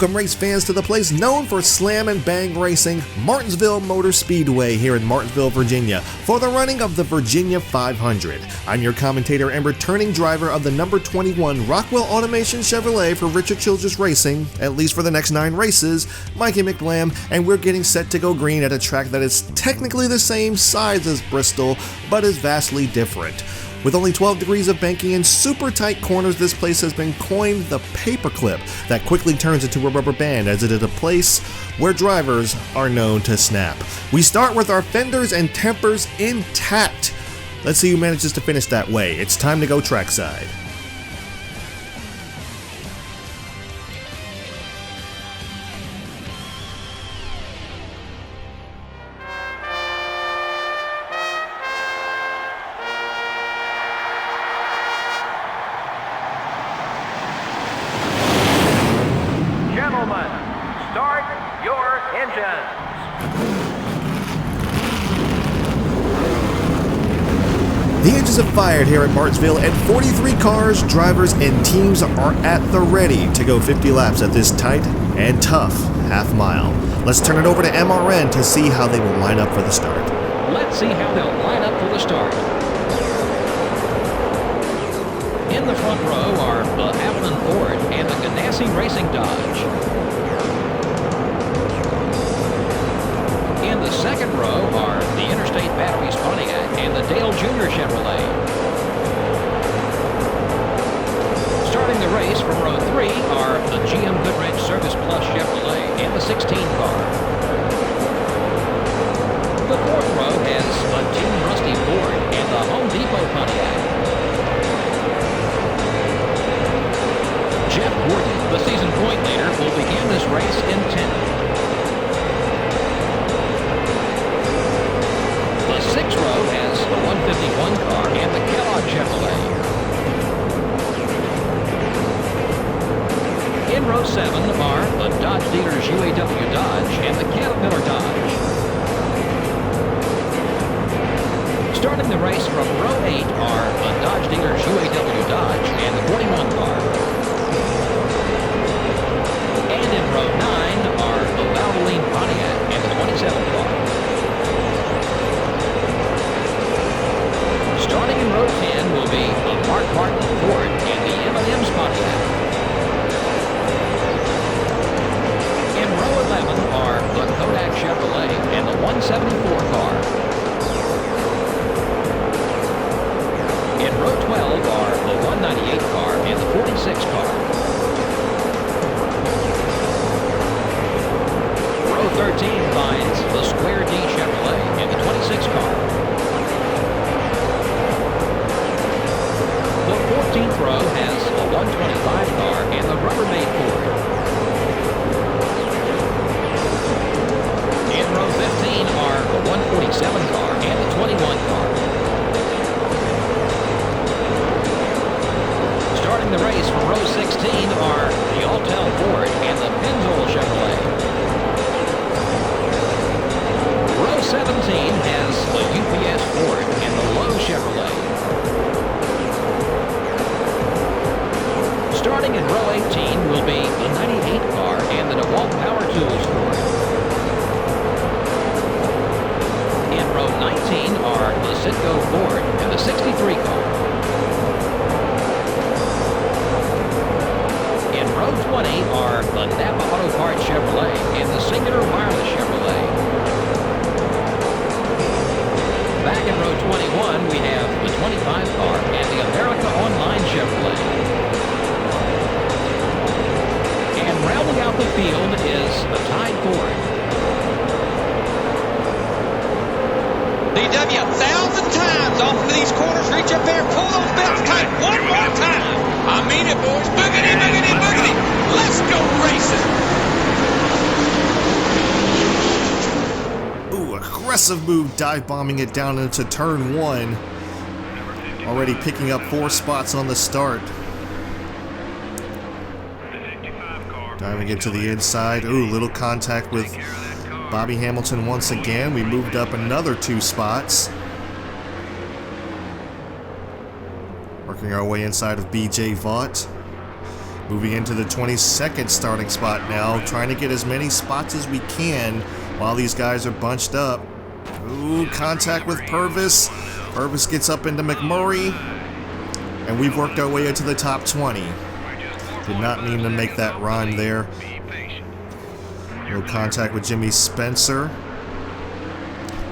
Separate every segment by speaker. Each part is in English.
Speaker 1: Welcome race fans to the place known for slam and bang racing, Martinsville Motor Speedway here in Martinsville, Virginia, for the running of the Virginia 500. I'm your commentator and returning driver of the number 21 Rockwell Automation Chevrolet for Richard Childress Racing, at least for the next 9 races, Mikey McBlam, and we're getting set to go green at a track that is technically the same size as Bristol, but is vastly different. With only 12 degrees of banking and super tight corners, this place has been coined the paperclip that quickly turns into a rubber band, as it is a place where drivers are known to snap. We start with our fenders and tempers intact. Let's see who manages to finish that way. It's time to go trackside. The engines have fired here at Martinsville, and 43 cars, drivers, and teams are at the ready to go 50 laps at this tight and tough half mile. Let's turn it over to MRN to see how they will line up for the start.
Speaker 2: Let's see how they'll line up for the start. In the front row are the Avalon Ford and the Ganassi Racing Dodge. In the second row are the Interstate Batteries Pontiac and the Dale Jr. Chevrolet. Starting the race from row 3 are the GM Goodwrench Service Plus Chevrolet and the 16 car. The fourth row has a Team Rusty Ford and the Home Depot Pontiac. Jeff Gordon, the season point leader, will begin this race in 10th. The sixth row has the 151 car and the KAOS Chevrolet. In row 7 are the Dodge dealers UAW Dodge and the Caterpillar Dodge. Starting the race from row 8 are the Dodge dealers UAW Dodge and the 41 car. And in row 9 are the Valvoline Pontiac and the 27 car. Starting in row 10 will be the Mark Martin Ford and the M&M's Pontiac. In row 11 are the Kodak Chevrolet and the 174 car. In row 12 are the 198 car and the 46 car. Row 13 finds the Square D Chevrolet and the 26 car. The 14th row has the 125 car and the Rubbermaid Ford. In row 15 are the 147 car and the 21 car. Starting the race from row 16 are the Altel Ford and the Pennzoil Chevrolet. Row 17 has the UPS Ford and the Lowe Chevrolet. Starting in row 18 will be the 98 car and the DeWalt Power Tools Ford. In row 19 are the Citgo Ford and the 63 car. In row 20 are the Napa Auto Parts Chevrolet and the Singular Wireless Chevrolet. Back in row 21 we have the 25 car and the America Online Chevrolet. Rounding out the field is the Tide Ford.
Speaker 3: DW, 1,000 times off of these corners. Reach up there, pull those belts tight. One more time. I mean it, boys. Boogity, boogity, boogity. Let's go racing.
Speaker 1: Ooh, aggressive move, dive bombing it down into turn 1. Already picking up 4 spots on the start. Diving into the inside. Ooh, little contact with Bobby Hamilton once again. We moved up another 2 spots. Working our way inside of BJ Vaught. Moving into the 22nd starting spot now, trying to get as many spots as we can while these guys are bunched up. Ooh, contact with Purvis. Purvis gets up into McMurray, and we've worked our way into the top 20. Did not mean to make that rhyme there. No contact with Jimmy Spencer.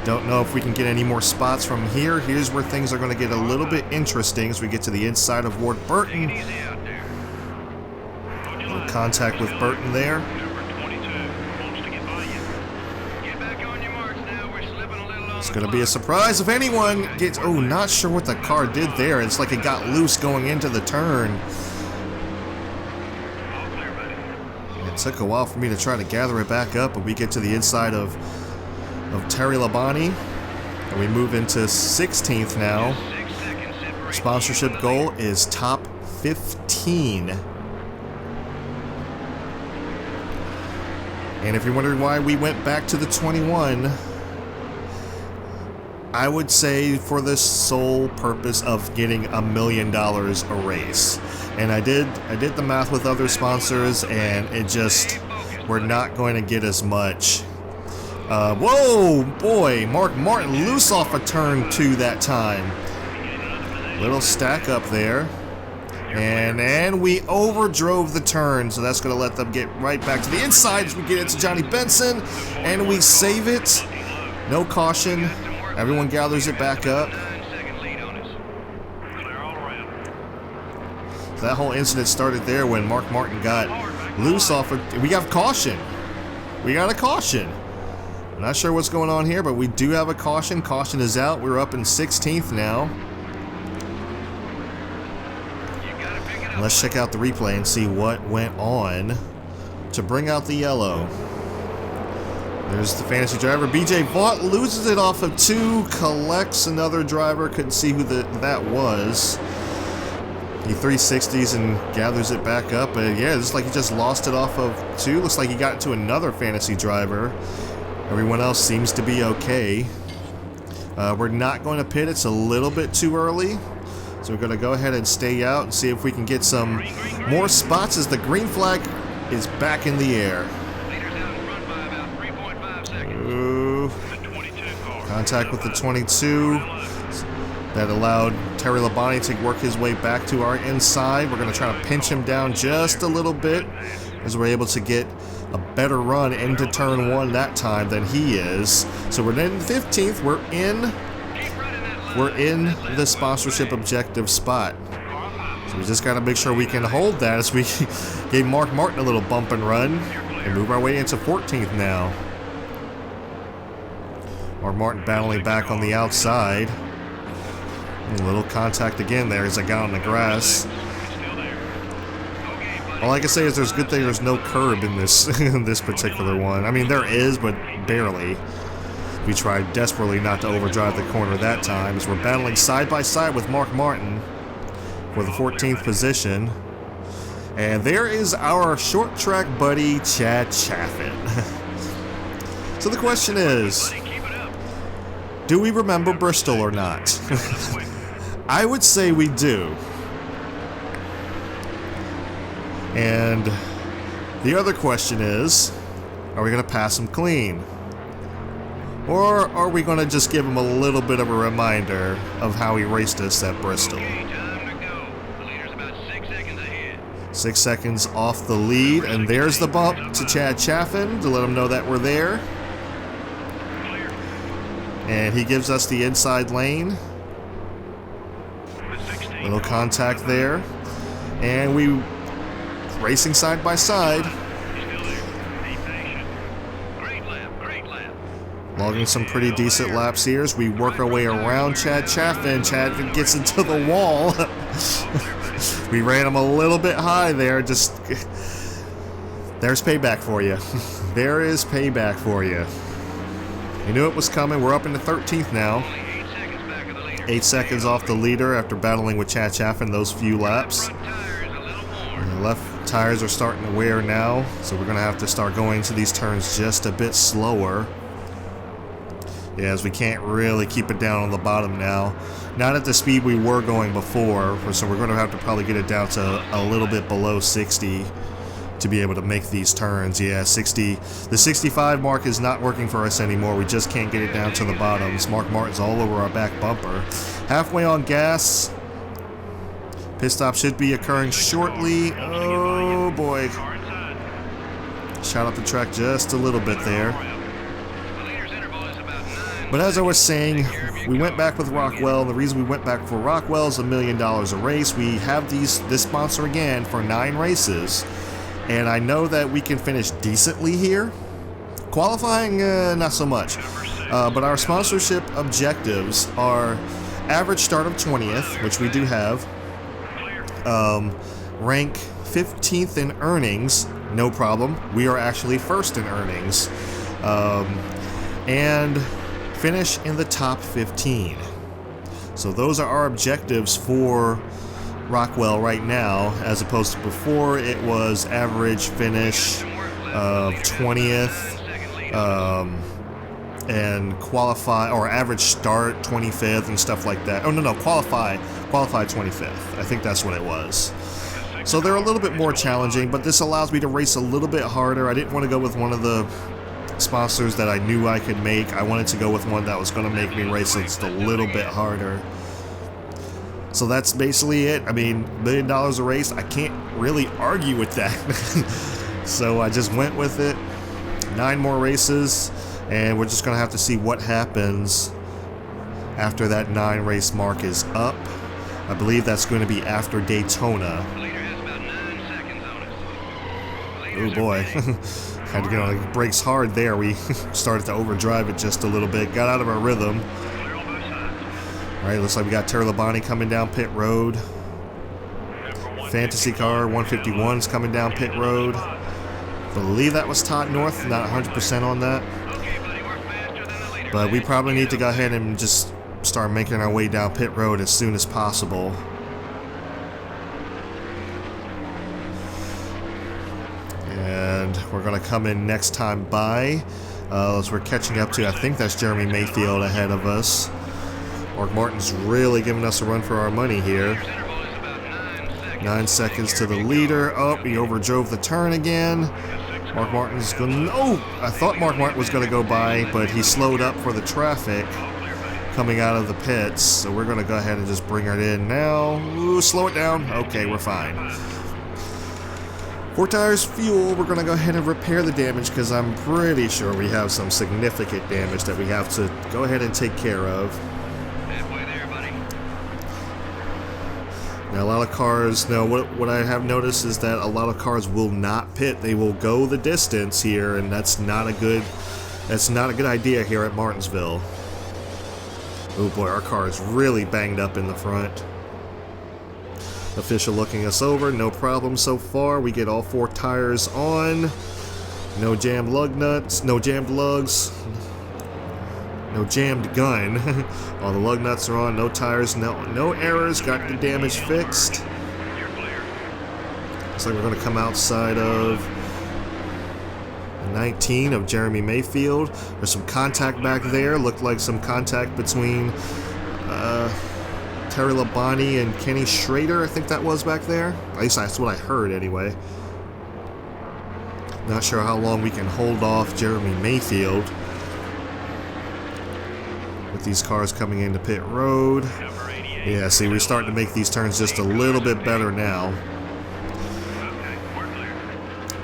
Speaker 1: Don't know if we can get any more spots from here. Here's where things are going to get a little bit interesting as we get to the inside of Ward Burton. No contact with Burton there. It's going to be a surprise if anyone gets... Oh, not sure what the car did there. It's like it got loose going into the turn. It took a while for me to try to gather it back up, but we get to the inside of Terry Labonte, and we move into 16th now. Sponsorship goal is top 15. And if you're wondering why we went back to the 21, I would say for the sole purpose of getting $1 million a race. And I did the math with other sponsors, and it just, we're not going to get as much. Whoa, boy, Mark Martin loose off a turn 2 that time. Little stack up there. And we overdrove the turn, so that's going to let them get right back to the inside as we get into Johnny Benson, and we save it. No caution. Everyone gathers it back up. So that whole incident started there when Mark Martin got loose off of... We got caution. We got a caution. I'm not sure what's going on here, but we do have a caution. Caution is out. We're up in 16th now. Let's check out the replay and see what went on to bring out the yellow. There's the fantasy driver. BJ Vaught loses it off of 2, collects another driver. Couldn't see who that was. He 360s and gathers it back up. But yeah, it's like he just lost it off of 2. Looks like he got to another fantasy driver. Everyone else seems to be okay. We're not going to pit. It's a little bit too early. So we're going to go ahead and stay out and see if we can get some more spots as the green flag is back in the air. Ooh. Contact with the 22. That allowed Terry Labonte to work his way back to our inside. We're going to try to pinch him down just a little bit as we're able to get a better run into turn 1 that time than he is. So we're in 15th. We're in the sponsorship objective spot. So we just got to make sure we can hold that as we gave Mark Martin a little bump and run and move our way into 14th now. Mark Martin battling back on the outside. A little contact again there as I got on the grass. All I can say is there's good thing there's no curb in this in this particular one. I mean, there is, but barely. We tried desperately not to overdrive the corner that time as we're battling side by side with Mark Martin for the 14th position. And there is our short track buddy, Chad Chaffin. So the question is, do we remember Bristol or not? I would say we do. And the other question is, are we going to pass him clean? Or are we going to just give him a little bit of a reminder of how he raced us at Bristol? 6 seconds off the lead, and there's the bump to Chad Chaffin to let him know that we're there. And he gives us the inside lane. Little contact there. And we racing side by side. Logging some pretty decent laps here as we work our way around Chad Chaffin. Chad gets into the wall. We ran him a little bit high there. Just there's payback for you. There is payback for you. You knew it was coming. We're up into 13th now. 8 seconds off the leader after battling with Chad Chaffin those few laps. And the left tires are starting to wear now, so we're going to have to start going to these turns just a bit slower. Yeah, as we can't really keep it down on the bottom now. Not at the speed we were going before, so we're going to have to probably get it down to a little bit below 60 to be able to make these turns. Yeah, 60. The 65 mark is not working for us anymore. We just can't get it down to the bottoms. Mark Martin's all over our back bumper. Halfway on gas. Pit stop should be occurring shortly. Oh boy. Shot up the track just a little bit there. But as I was saying, we went back with Rockwell. The reason we went back for Rockwell is $1 million a race. We have this sponsor again for 9 races. And I know that we can finish decently here. Qualifying, not so much. But our sponsorship objectives are average start of 20th, which we do have. Rank 15th in earnings, no problem. We are actually first in earnings. And finish in the top 15. So those are our objectives for Rockwell right now, as opposed to before. It was average finish of 20th, and qualify, or average start 25th and stuff like that. Oh no, qualify 25th. I think that's what it was. So they're a little bit more challenging, but this allows me to race a little bit harder. I didn't want to go with one of the sponsors that I knew I could make. I wanted to go with one that was going to make me race just a little bit harder. So that's basically it. I mean, $1 million a race, I can't really argue with that. So I just went with it. 9 more races, and we're just going to have to see what happens after that 9 race mark is up. I believe that's going to be after Daytona. Oh boy. Had to get on the brakes hard there. We started to overdrive it just a little bit. Got out of our rhythm. Alright, looks like we got Terry Labonte coming down pit road. Fantasy car 151's coming down pit road. Believe that was Todd North, not 100% on that. But we probably need to go ahead and just start making our way down pit road as soon as possible. And we're going to come in next time by. As we're catching up to, I think that's Jeremy Mayfield ahead of us. Mark Martin's really giving us a run for our money here. 9 seconds to the leader. Oh, he overdrove the turn again. Mark Martin's going to... Oh, I thought Mark Martin was going to go by, but he slowed up for the traffic coming out of the pits. So we're going to go ahead and just bring it in now. Ooh, slow it down. Okay, we're fine. 4 tires, fuel. We're going to go ahead and repair the damage because I'm pretty sure we have some significant damage that we have to go ahead and take care of. Now, a lot of cars, now what I have noticed is that a lot of cars will not pit. They will go the distance here, and that's not a good idea here at Martinsville. Oh boy, our car is really banged up in the front. Official looking us over, no problem so far. We get all 4 tires on. No jammed lug nuts, no jammed lugs. No jammed gun. All the lug nuts are on, no tires, no errors, got the damage fixed. Looks like we're going to come outside of 19 of Jeremy Mayfield. There's some contact back there. Looked like some contact between Terry Labonte and Kenny Schrader, I think that was back there. At least that's what I heard anyway. Not sure how long we can hold off Jeremy Mayfield with these cars coming into pit road. Yeah, see, we're starting to make these turns just a little bit better now.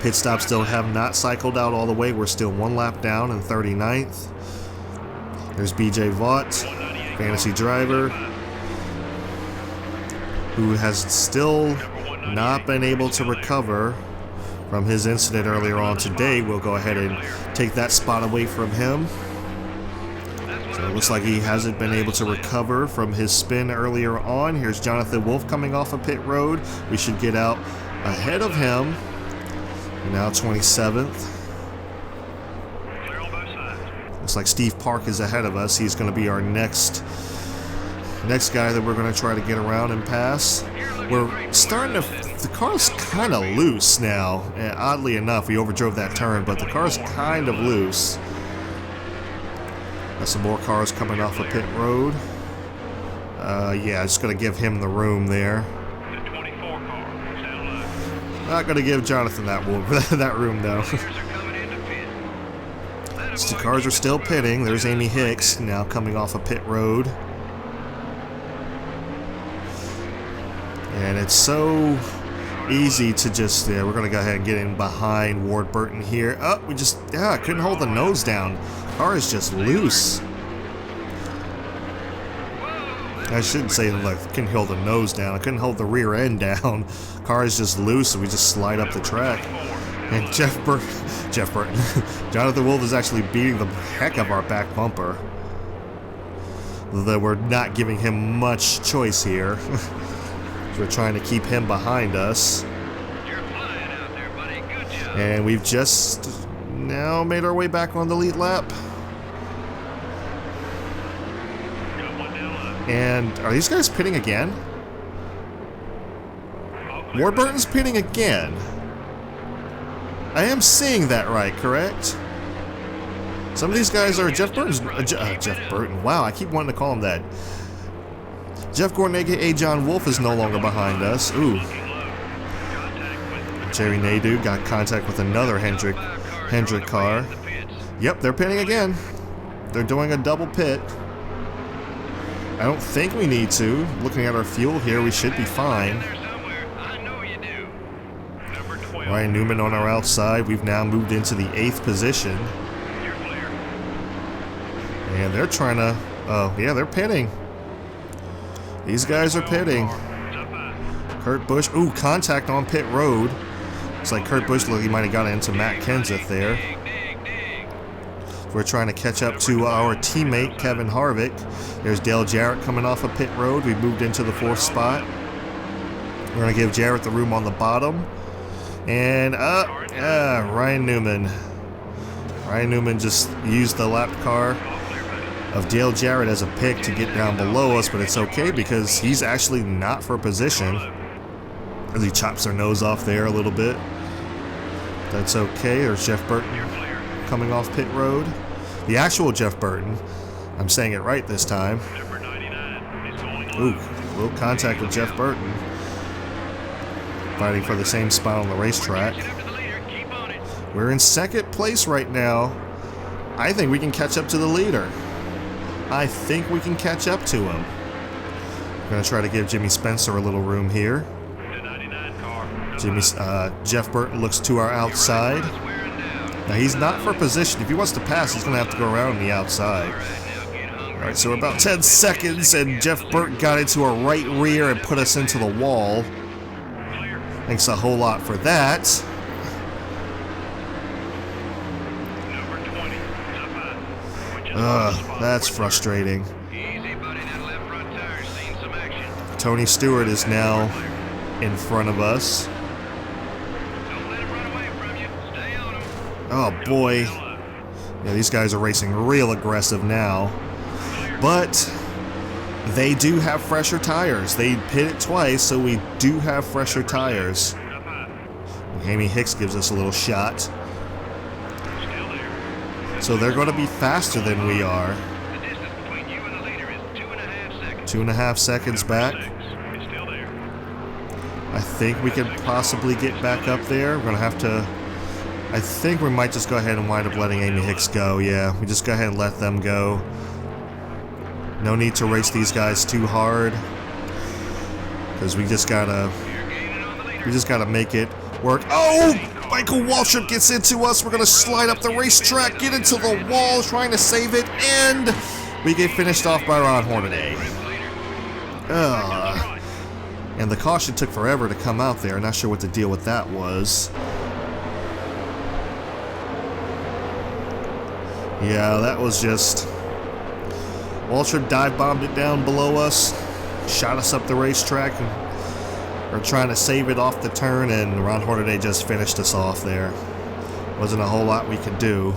Speaker 1: Pit stops still have not cycled out all the way. We're still 1 lap down in 39th. There's BJ Vaught, fantasy driver, who has still not been able to recover from his incident earlier on today. We'll go ahead and take that spot away from him. So it looks like he hasn't been able to recover from his spin earlier on. Here's Jonathan Wolf coming off of pit road. We should get out ahead of him. Now 27th. Looks like Steve Park is ahead of us. He's going to be our next guy that we're going to try to get around and pass. We're starting to... The car's kind of loose now. And oddly enough, we overdrove that turn, but the car's kind of loose. Got some more cars coming off of pit road. Yeah, just gonna give him the room there. Not gonna give Jonathan that room though. These two cars are still pitting. There's Amy Hicks now coming off of pit road. And it's so easy to just, yeah, we're gonna go ahead and get in behind Ward Burton here. Oh, we just, yeah, couldn't hold the nose down. Car is just loose. I shouldn't say like couldn't hold the nose down. I couldn't hold the rear end down. Car is just loose, and we just slide up the track. And Jeff Burton, Jonathan Wolf is actually beating the heck of our back bumper. Though we're not giving him much choice here. We're trying to keep him behind us. And we've just now made our way back on the lead lap. And are these guys pitting again? Ward Burton's pitting again. I am seeing that right, correct? Some of these guys are Jeff Burton. Wow, I keep wanting to call him that. Jeff Gordon, aka John Wolf, is no longer behind us. Ooh. Jerry Nadeau got contact with another Hendrick car. Yep, they're pitting again. They're doing a double pit. I don't think we need to. Looking at our fuel here, we should be fine. Ryan Newman on our outside. We've now moved into the 8th position. And they're trying to... Oh, yeah, they're pitting. These guys are pitting. Kurt Busch. Ooh, contact on pit road. Looks like Kurt Busch, he might have got into Matt Kenseth there. We're trying to catch up to our teammate, Kevin Harvick. There's Dale Jarrett coming off of pit road. We moved into the 4th spot. We're going to give Jarrett the room on the bottom. And Ryan Newman. Ryan Newman just used the lap car of Dale Jarrett as a pick to get down below us, but it's okay because he's actually not for position. As he chops their nose off there a little bit. That's okay. There's Jeff Burton coming off pit road. The actual Jeff Burton. I'm saying it right this time. Ooh, a little contact with Jeff Burton. Fighting for the same spot on the racetrack. We're in 2nd place right now. I think we can catch up to the leader. I think we can catch up to him. I'm going to try to give Jimmy Spencer a little room here. Jeff Burton looks to our outside. Now he's not for position. If he wants to pass, he's going to have to go around on the outside. Alright, so we're about 10 seconds, and Jeff Burton got into our right rear and put us into the wall. Thanks a whole lot for that. That's frustrating. Tony Stewart is now in front of us. Oh boy. Yeah, these guys are racing real aggressive now. But they do have fresher tires. They hit it twice, so we do have fresher tires. Amy Hicks gives us a little shot. So they're going to be faster than we are. 2.5 seconds back. I think we could possibly get back up there. We're going to have to... I think we might just go ahead and wind up letting Amy Hicks go. Yeah, we just go ahead and let them go. No need to race these guys too hard. Because we just gotta make it work. Oh! Michael Waltrip gets into us. We're going to slide up the racetrack, get into the wall, trying to save it, and we get finished off by Ron Hornaday. And the caution took forever to come out there. Not sure what the deal with that was. Yeah, that was just... Waltrip dive bombed it down below us, shot us up the racetrack, and we're trying to save it off the turn, and Ron Hornaday just finished us off there. Wasn't a whole lot we could do.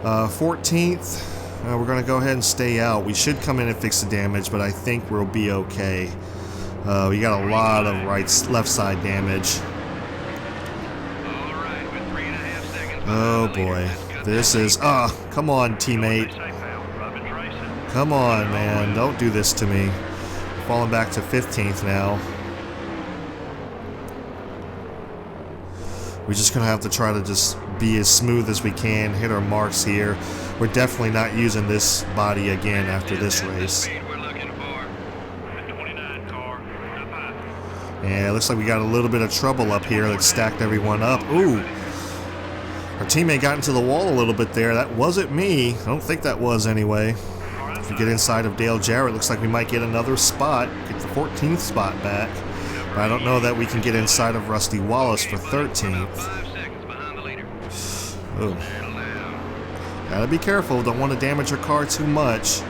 Speaker 1: 14th, we're going to go ahead and stay out. We should come in and fix the damage, but I think we'll be okay. We got a lot of left side damage. Oh boy. This is... come on, teammate. Come on, man. Don't do this to me. Falling back to 15th now. We're just going to have to try to just be as smooth as we can, hit our marks here. We're definitely not using this body again after this race. And it looks like we got a little bit of trouble up here. Let's stacked everyone up. Ooh. Our teammate got into the wall a little bit there. That wasn't me. I don't think that was anyway. If we get inside of Dale Jarrett, looks like we might get another spot. Get the 14th spot back. But I don't know that we can get inside of Rusty Wallace for 13th. Ooh. Gotta be careful. Don't want to damage your car too much.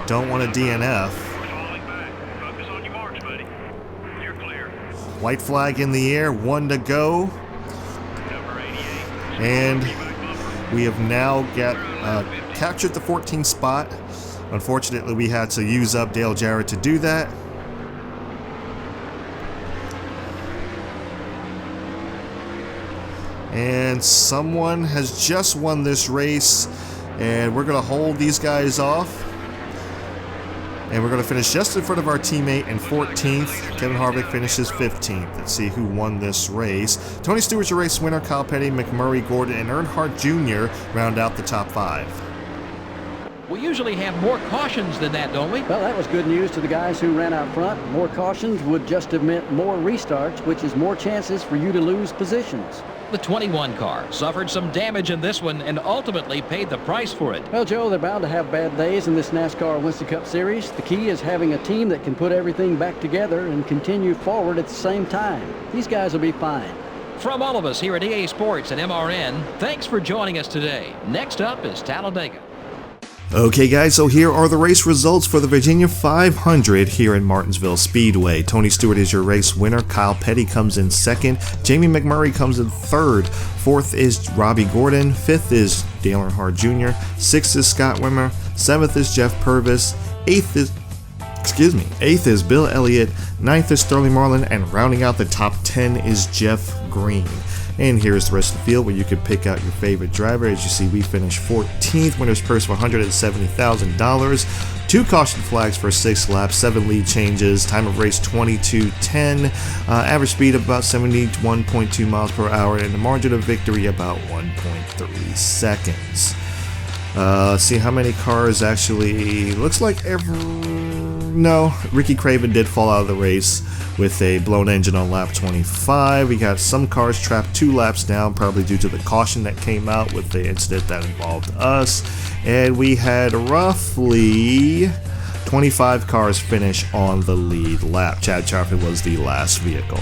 Speaker 1: Don't want to DNF. White flag in the air, 1 to go. And we have now captured the 14th spot. Unfortunately, we had to use up Dale Jarrett to do that. And someone has just won this race, and we're going to hold these guys off. And we're going to finish just in front of our teammate in 14th. Kevin Harvick finishes 15th. Let's see who won this race. Tony Stewart's your race winner. Kyle Petty, McMurray, Gordon, and Earnhardt Jr. round out the top 5.
Speaker 2: We usually have more cautions than that, don't we?
Speaker 4: Well, that was good news to the guys who ran out front. More cautions would just have meant more restarts, which is more chances for you to lose positions.
Speaker 2: The 21 car suffered some damage in this one and ultimately paid the price for it.
Speaker 4: Well, Joe, they're bound to have bad days in this NASCAR Winston Cup Series. The key is having a team that can put everything back together and continue forward at the same time. These guys will be fine.
Speaker 2: From all of us here at EA Sports and MRN, thanks for joining us today. Next up is Talladega.
Speaker 1: Okay guys, so here are the race results for the Virginia 500 here in Martinsville Speedway. Tony Stewart is your race winner. Kyle Petty comes in 2nd. Jamie McMurray comes in 3rd. 4th is Robbie Gordon. 5th is Dale Earnhardt Jr. 6th is Scott Wimmer. 7th is Jeff Purvis. 8th is Bill Elliott. 9th is Sterling Marlin. And rounding out the top 10 is Jeff Green. And here's the rest of the field where you can pick out your favorite driver. As you see, we finished 14th. Winner's purse for $170,000. 2 caution flags for 6 laps, 7 lead changes, time of race 22:10, average speed of about 71.2 miles per hour, and the margin of victory about 1.3 seconds. See how many cars actually, looks like no, Ricky Craven did fall out of the race with a blown engine on lap 25. We got some cars trapped 2 laps down, probably due to the caution that came out with the incident that involved us. And we had roughly 25 cars finish on the lead lap. Chad Charfin was the last vehicle.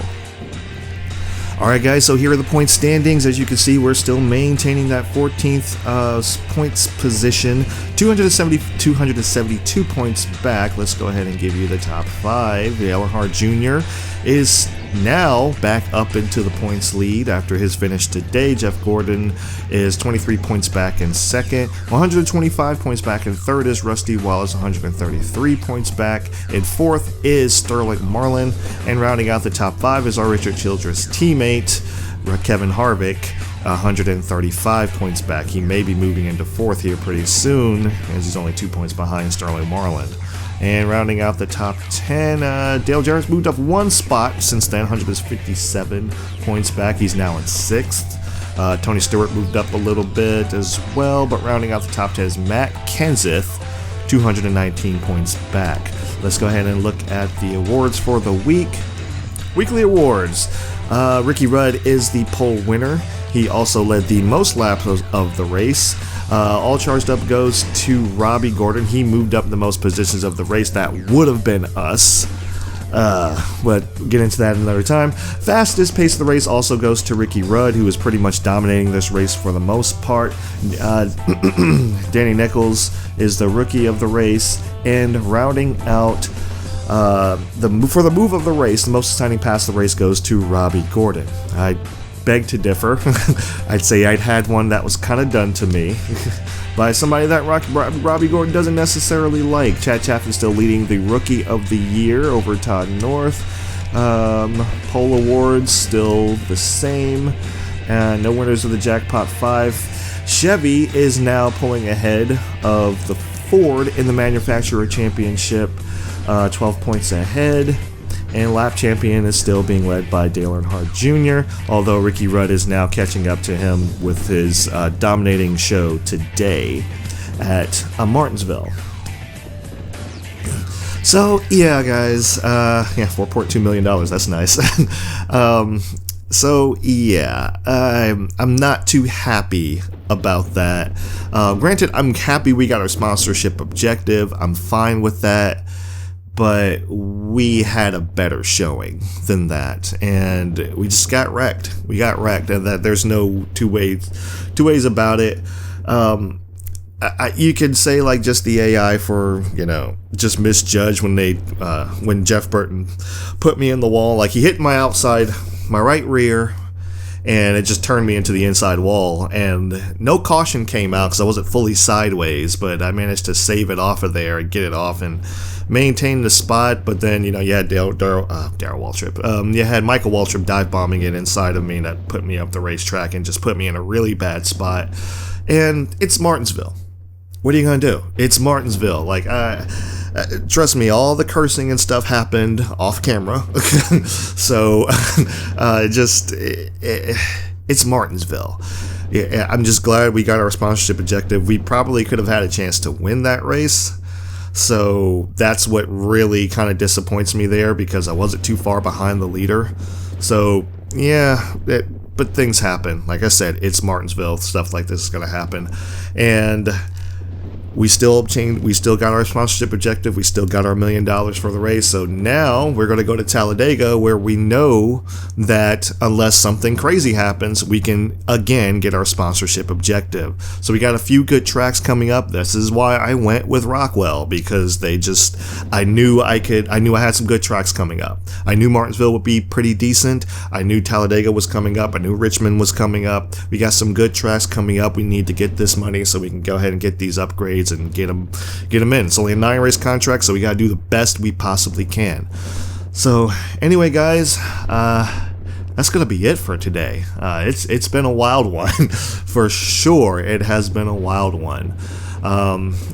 Speaker 1: Alright guys, so here are the point standings. As you can see, we're still maintaining that 14th points position. 272 points back. Let's go ahead and give you the top 5. Dale Earnhardt Jr. is now back up into the points lead after his finish today. Jeff Gordon is 23 points back in 2nd. 125 points back in 3rd is Rusty Wallace. 133 points back in 4th is Sterling Marlin. And rounding out the top 5 is our Richard Childress teammate, Kevin Harvick, 135 points back. He may be moving into 4th here pretty soon, as he's only 2 points behind Sterling Marlin. And rounding out the top 10, Dale Jarrett's moved up 1 spot since then, 157 points back. He's now in 6th. Tony Stewart moved up a little bit as well, but rounding out the top 10 is Matt Kenseth, 219 points back. Let's go ahead and look at the awards for the week. Weekly awards. Ricky Rudd is the pole winner. He also led the most laps of the race. All charged up goes to Robbie Gordon. He moved up the most positions of the race. That would have been us. But we'll get into that another time. Fastest pace of the race also goes to Ricky Rudd, who was pretty much dominating this race for the most part. Danny Nichols is the rookie of the race. And rounding out for the move of the race, the most exciting pass of the race goes to Robbie Gordon. I beg to differ. I'd say I'd had one that was kind of done to me by somebody that Robbie Gordon doesn't necessarily like. Chad Chaffin still leading the Rookie of the Year over Todd North. Pole awards still the same. No winners of the Jackpot 5. Chevy is now pulling ahead of the Ford in the Manufacturer Championship, 12 points ahead. And lap champion is still being led by Dale Earnhardt Jr., although Ricky Rudd is now catching up to him with his dominating show today at Martinsville. So, yeah, guys, $4.2 million, that's nice. So, yeah, I'm not too happy about that. Granted, I'm happy we got our sponsorship objective. I'm fine with that. But we had a better showing than that, and we just got wrecked. We got wrecked, and that there's no two ways about it. You could say like just the AI for just misjudged when Jeff Burton put me in the wall. Like he hit my right rear, and it just turned me into the inside wall, and no caution came out because I wasn't fully sideways, but I managed to save it off of there and get it off and maintain the spot. But then you had Darryl Waltrip, you had Michael Waltrip dive bombing it inside of me, and that put me up the racetrack and just put me in a really bad spot. And it's Martinsville. What are you gonna do? It's Martinsville. Like trust me, all the cursing and stuff happened off camera. So it's Martinsville. Yeah, I'm just glad we got our sponsorship objective. We probably could have had a chance to win that race. So that's what really kind of disappoints me there, because I wasn't too far behind the leader. So yeah, but things happen. Like I said, it's Martinsville. Stuff like this is going to happen. And we still got our sponsorship objective. We still got our $1 million for the race. So now we're going to go to Talladega, where we know that unless something crazy happens, we can again get our sponsorship objective. So we got a few good tracks coming up. This is why I went with Rockwell, because I knew I had some good tracks coming up. I knew Martinsville would be pretty decent. I knew Talladega was coming up. I knew Richmond was coming up. We got some good tracks coming up. We need to get this money so we can go ahead and get these upgrades and get them in. It's only a 9-race contract, so we gotta do the best we possibly can. So anyway, guys, that's gonna be it for today. It's been a wild one for sure. It has been a wild one.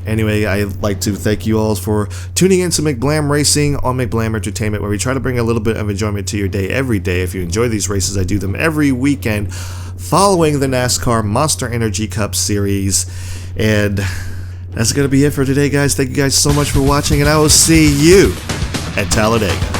Speaker 1: Anyway, I'd like to thank you all for tuning in to McBlam Racing on McBlam Entertainment, where we try to bring a little bit of enjoyment to your day every day. If you enjoy these races, I do them every weekend following the NASCAR Monster Energy Cup Series. And that's going to be it for today, guys. Thank you guys so much for watching, and I will see you at Talladega.